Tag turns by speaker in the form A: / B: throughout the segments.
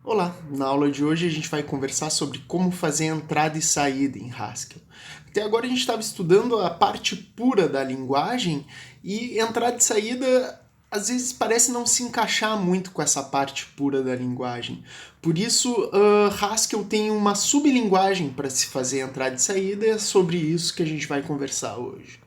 A: Olá, na aula de hoje a gente vai conversar sobre como fazer entrada e saída em Haskell. Até agora a gente estava estudando a parte pura da linguagem e entrada e saída às vezes parece não se encaixar muito com essa parte pura da linguagem. Por isso, Haskell tem uma sublinguagem para se fazer entrada e saída e é sobre isso que a gente vai conversar hoje.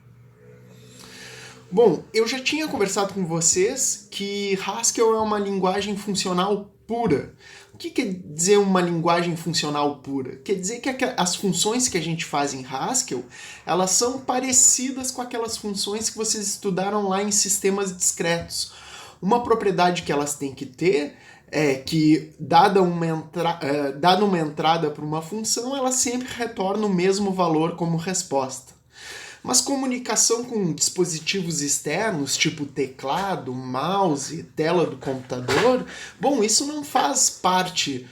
A: Bom, eu já tinha conversado com vocês que Haskell é uma linguagem funcional pura. O que quer dizer uma linguagem funcional pura? Quer dizer que as funções que a gente faz em Haskell, elas são parecidas com aquelas funções que vocês estudaram lá em sistemas discretos. Uma propriedade que elas têm que ter é que, dada uma entrada para uma função, ela sempre retorna o mesmo valor como resposta. Mas comunicação com dispositivos externos, tipo teclado, mouse, tela do computador, bom, isso não faz parte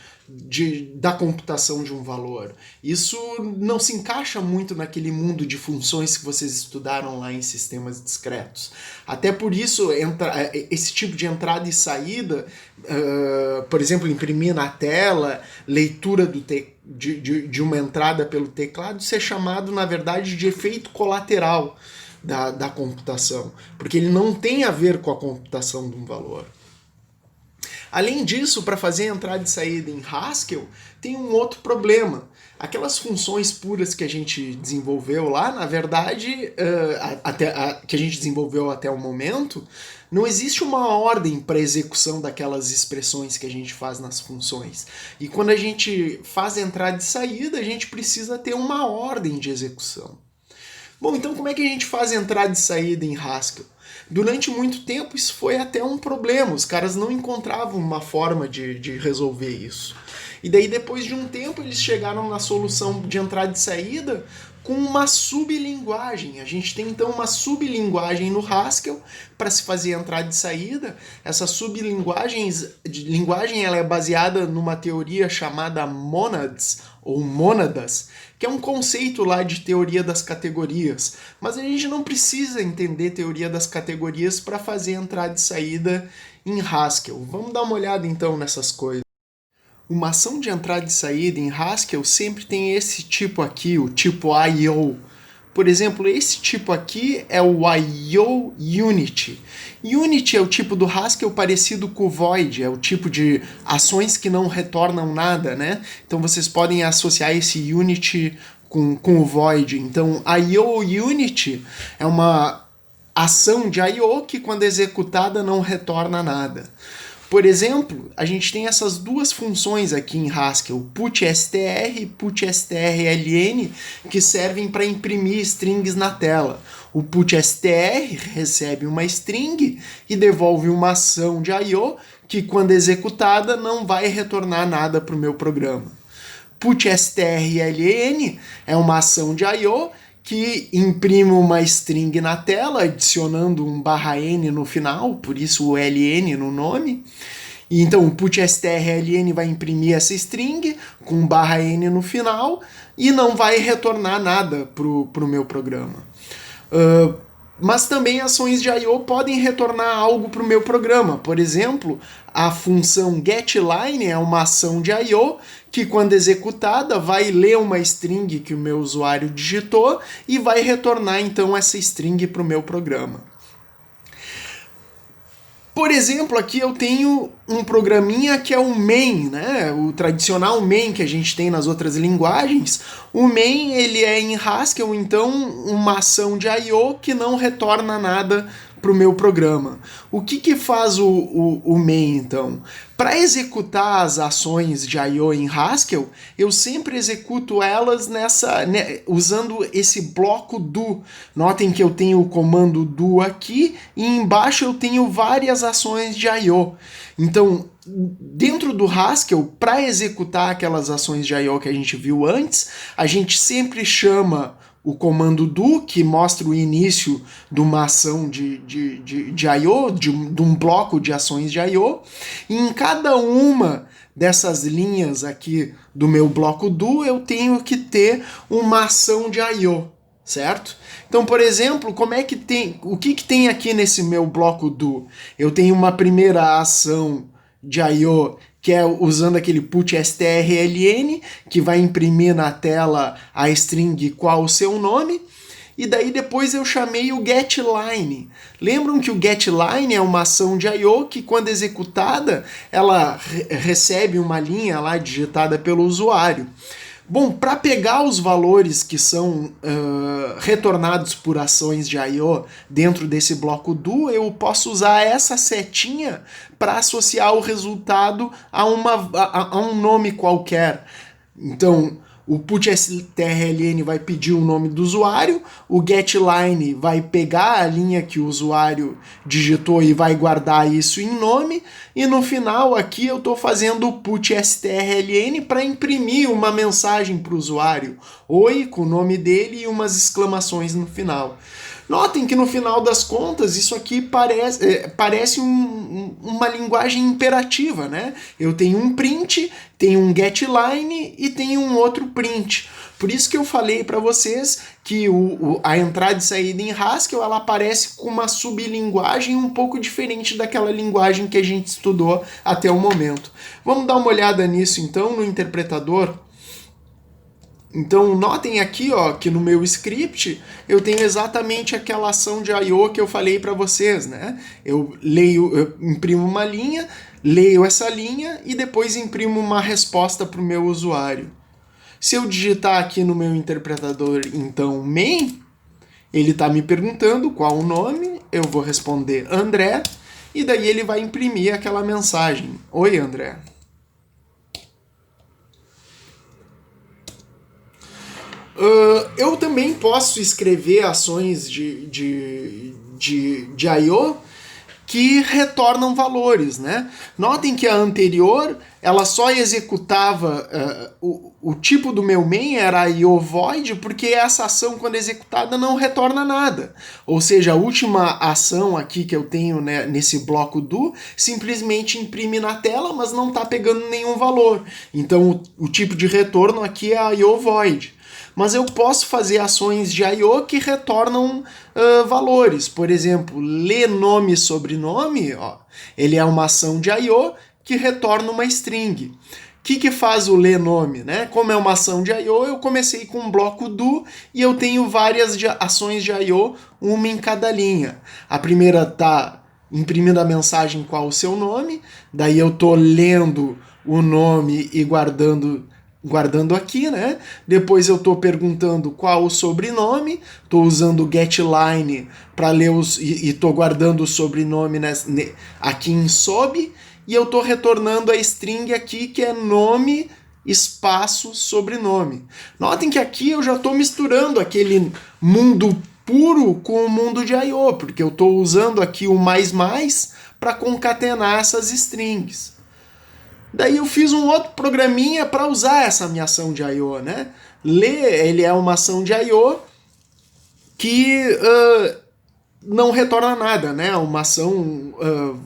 A: da computação de um valor. Isso não se encaixa muito naquele mundo de funções que vocês estudaram lá em sistemas discretos. Até por isso, esse tipo de entrada e saída, por exemplo, imprimir na tela, leitura de uma entrada pelo teclado, isso é chamado, na verdade, de efeito colateral da computação, porque ele não tem a ver com a computação de um valor. Além disso, para fazer entrada e saída em Haskell, tem um outro problema. Aquelas funções puras que a gente desenvolveu lá, na verdade, que a gente desenvolveu até o momento, não existe uma ordem para execução daquelas expressões que a gente faz nas funções. E quando a gente faz entrada e saída, a gente precisa ter uma ordem de execução. Bom, então como é que a gente faz entrada e saída em Haskell? Durante muito tempo isso foi até um problema, os caras não encontravam uma forma de resolver isso. E daí depois de um tempo eles chegaram na solução de entrada e saída com uma sublinguagem. A gente tem então uma sublinguagem no Haskell para se fazer entrada e saída. Essa sublinguagem ela é baseada numa teoria chamada monads, ou mônadas, que é um conceito lá de teoria das categorias. Mas a gente não precisa entender teoria das categorias para fazer entrada e saída em Haskell. Vamos dar uma olhada então nessas coisas. Uma ação de entrada e saída em Haskell sempre tem esse tipo aqui, o tipo I/O. Por exemplo, esse tipo aqui é o I/O Unit. Unit é o tipo do Haskell parecido com o void, é o tipo de ações que não retornam nada, né? Então vocês podem associar esse unit com o void. Então, I/O Unit é uma ação de I/O que, quando executada, não retorna nada. Por exemplo, a gente tem essas duas funções aqui em Haskell, putstr e putstrln, que servem para imprimir strings na tela. O putstr recebe uma string e devolve uma ação de I/O que, quando executada, não vai retornar nada para o meu programa. Putstrln é uma ação de I/O que imprime uma string na tela, adicionando um /n no final, por isso o ln no nome. E então o putstrln vai imprimir essa string com /n no final e não vai retornar nada para o meu programa. Mas também ações de I/O podem retornar algo para o meu programa. Por exemplo, a função getLine é uma ação de I/O que, quando executada, vai ler uma string que o meu usuário digitou e vai retornar então essa string para o meu programa. Por exemplo, aqui eu tenho um programinha que é o main, né? O tradicional main que a gente tem nas outras linguagens. O main ele é em Haskell, então uma ação de I/O que não retorna nada para o meu programa. O que faz o main, então? Para executar as ações de I/O em Haskell, eu sempre executo elas usando esse bloco do. Notem que eu tenho o comando do aqui e embaixo eu tenho várias ações de I/O. Então, dentro do Haskell, para executar aquelas ações de I/O que a gente viu antes, a gente sempre chama o comando do, que mostra o início de uma ação de I/O, de um bloco de ações de I/O, e em cada uma dessas linhas aqui do meu bloco do, eu tenho que ter uma ação de I/O, certo? Então, por exemplo, o que tem aqui nesse meu bloco do? Eu tenho uma primeira ação de I/O que é usando aquele put strln, que vai imprimir na tela a string qual o seu nome. E daí depois eu chamei o getLine. Lembram que o getLine é uma ação de I/O que, quando executada, ela recebe uma linha lá digitada pelo usuário. Bom, para pegar os valores que são retornados por ações de I/O dentro desse bloco do, eu posso usar essa setinha para associar o resultado a um nome qualquer. Então, o put strln vai pedir o nome do usuário, o getLine vai pegar a linha que o usuário digitou e vai guardar isso em nome, e no final aqui eu estou fazendo o put strln para imprimir uma mensagem para o usuário, oi, com o nome dele e umas exclamações no final. Notem que no final das contas isso aqui parece uma linguagem imperativa, né? Eu tenho um print, tenho um getLine e tenho um outro print. Por isso que eu falei para vocês que a entrada e saída em Haskell ela aparece com uma sublinguagem um pouco diferente daquela linguagem que a gente estudou até o momento. Vamos dar uma olhada nisso então no interpretador. Então notem aqui, ó, que no meu script eu tenho exatamente aquela ação de I/O que eu falei para vocês, né? Eu imprimo uma linha, leio essa linha e depois imprimo uma resposta para o meu usuário. Se eu digitar aqui no meu interpretador, então, main, ele está me perguntando qual o nome, eu vou responder André, e daí ele vai imprimir aquela mensagem. Oi, André. Eu também posso escrever ações de I/O que retornam valores, né? Notem que a anterior, ela só executava, o tipo do meu main era I/O void, porque essa ação, quando executada, não retorna nada. Ou seja, a última ação aqui que eu tenho, né, nesse bloco do, simplesmente imprime na tela, mas não está pegando nenhum valor. Então, o tipo de retorno aqui é I/O void. Mas eu posso fazer ações de I/O que retornam valores. Por exemplo, ler nome e sobrenome, ó, ele é uma ação de I/O que retorna uma string. O que faz o ler nome, né? Como é uma ação de I/O, eu comecei com um bloco do e eu tenho várias ações de I/O, uma em cada linha. A primeira está imprimindo a mensagem qual o seu nome, daí eu estou lendo o nome e guardando aqui, né? Depois eu estou perguntando qual o sobrenome, estou usando o getLine para ler e estou guardando o sobrenome aqui em sob, e eu estou retornando a string aqui que é nome espaço sobrenome. Notem que aqui eu já estou misturando aquele mundo puro com o mundo de I/O, porque eu estou usando aqui o mais para concatenar essas strings. Daí eu fiz um outro programinha para usar essa minha ação de I/O, né? Ler, ele é uma ação de I/O que não retorna nada, né? Uma ação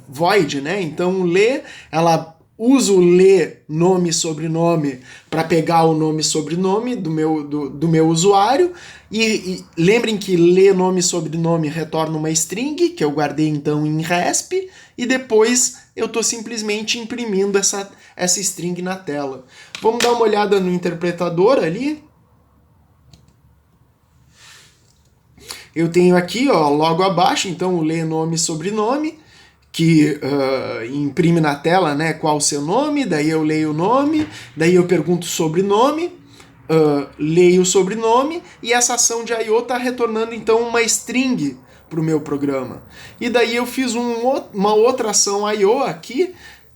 A: void, né? Então ler, ela usa o ler nome e sobrenome para pegar o nome e sobrenome do meu usuário. E lembrem que ler nome e sobrenome retorna uma string, que eu guardei então em RESP, e depois eu estou simplesmente imprimindo essa string na tela. Vamos dar uma olhada no interpretador ali. Eu tenho aqui, ó, logo abaixo, então, o ler nome e sobrenome, que imprime na tela, né, qual o seu nome, daí eu leio o nome, daí eu pergunto sobrenome, leio o sobrenome, e essa ação de I/O está retornando, então, uma string para o meu programa. E daí eu fiz uma outra ação I/O aqui,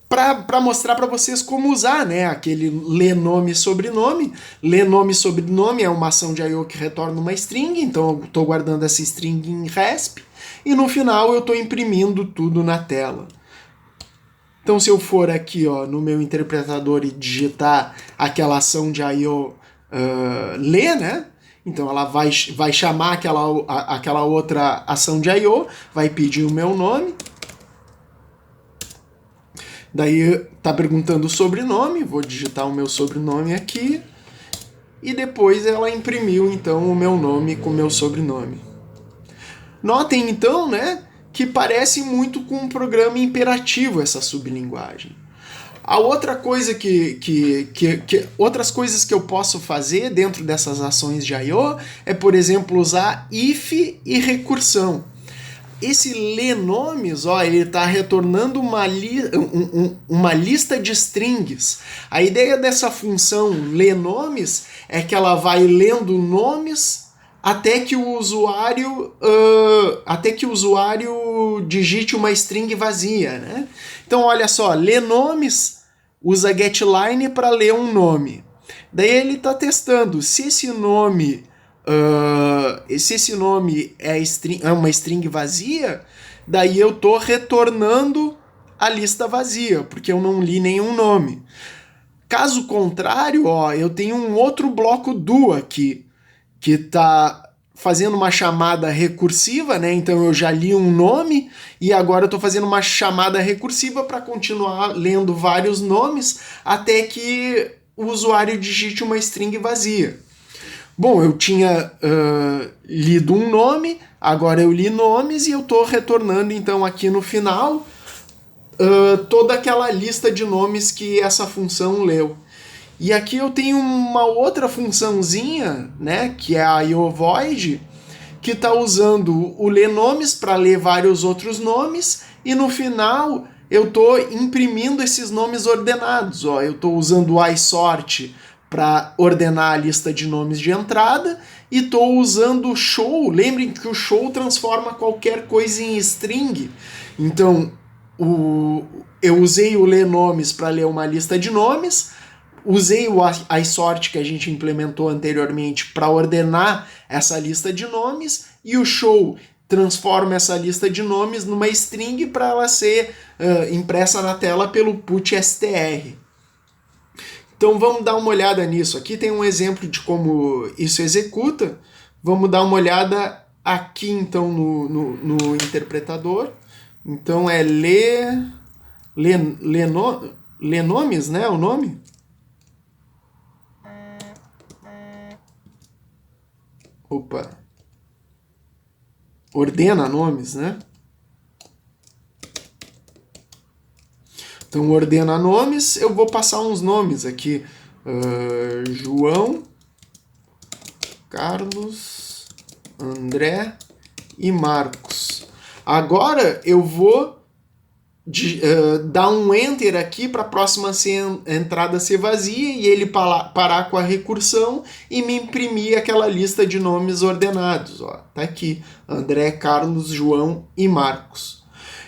A: para mostrar para vocês como usar, né, aquele ler nome e sobrenome. Ler nome e sobrenome é uma ação de I/O que retorna uma string, então eu estou guardando essa string em RESP, e no final eu estou imprimindo tudo na tela. Então se eu for aqui, ó, no meu interpretador e digitar aquela ação de I/O ler, né, então ela vai chamar aquela outra ação de I/O, vai pedir o meu nome, daí tá perguntando o sobrenome, vou digitar o meu sobrenome aqui, e depois ela imprimiu então o meu nome com o meu sobrenome. Notem então, né, que parece muito com um programa imperativo essa sublinguagem. A outra coisa outras coisas que eu posso fazer dentro dessas ações de I/O é, por exemplo, usar if e recursão. Esse lenomes, ele está retornando uma lista de strings. A ideia dessa função lenomes é que ela vai lendo nomes até que o usuário digite uma string vazia, né? Então, olha só, lenomes usa getLine para ler um nome. Daí ele está testando se esse nome é uma string vazia, daí eu estou retornando a lista vazia, porque eu não li nenhum nome. Caso contrário, eu tenho um outro bloco do aqui, que está fazendo uma chamada recursiva, né? Então eu já li um nome e agora eu estou fazendo uma chamada recursiva para continuar lendo vários nomes até que o usuário digite uma string vazia. Bom, eu tinha lido um nome, agora eu li nomes e eu estou retornando então aqui no final toda aquela lista de nomes que essa função leu. E aqui eu tenho uma outra funçãozinha, né, que é a IOVoid, que está usando o lenomes para ler vários outros nomes, e no final eu estou imprimindo esses nomes ordenados. Eu estou usando o isort para ordenar a lista de nomes de entrada, e estou usando o show. Lembrem que o show transforma qualquer coisa em string. Então, eu usei o lenomes para ler uma lista de nomes, usei o isort que a gente implementou anteriormente para ordenar essa lista de nomes, e o show transforma essa lista de nomes numa string para ela ser impressa na tela pelo putstr. Então vamos dar uma olhada nisso. Aqui tem um exemplo de como isso executa. Vamos dar uma olhada aqui então no interpretador. Então é lenomes, né, o nome? Opa. Ordena nomes, né? Então, ordena nomes, eu vou passar uns nomes aqui. João, Carlos, André e Marcos. Agora eu vou dar um enter aqui para a próxima entrada ser vazia e ele parar com a recursão e me imprimir aquela lista de nomes ordenados. Tá aqui, André, Carlos, João e Marcos.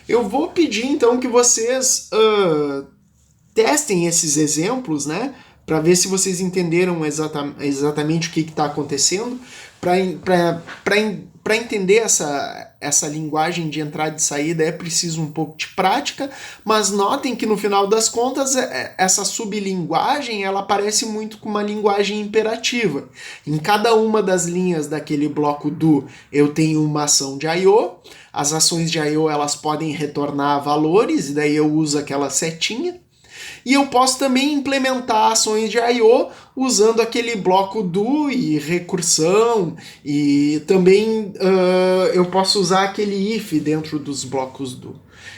A: Eu vou pedir então que vocês testem esses exemplos, né, para ver se vocês entenderam exatamente o que está acontecendo. Para entender essa linguagem de entrada e saída é preciso um pouco de prática, mas notem que no final das contas essa sublinguagem ela parece muito com uma linguagem imperativa. Em cada uma das linhas daquele bloco do eu tenho uma ação de I/O, as ações de I/O elas podem retornar valores, e daí eu uso aquela setinha. E eu posso também implementar ações de I/O usando aquele bloco do e recursão, e também eu posso usar aquele if dentro dos blocos do.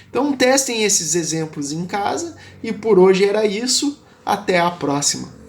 A: Então testem esses exemplos em casa, e por hoje era isso. Até a próxima!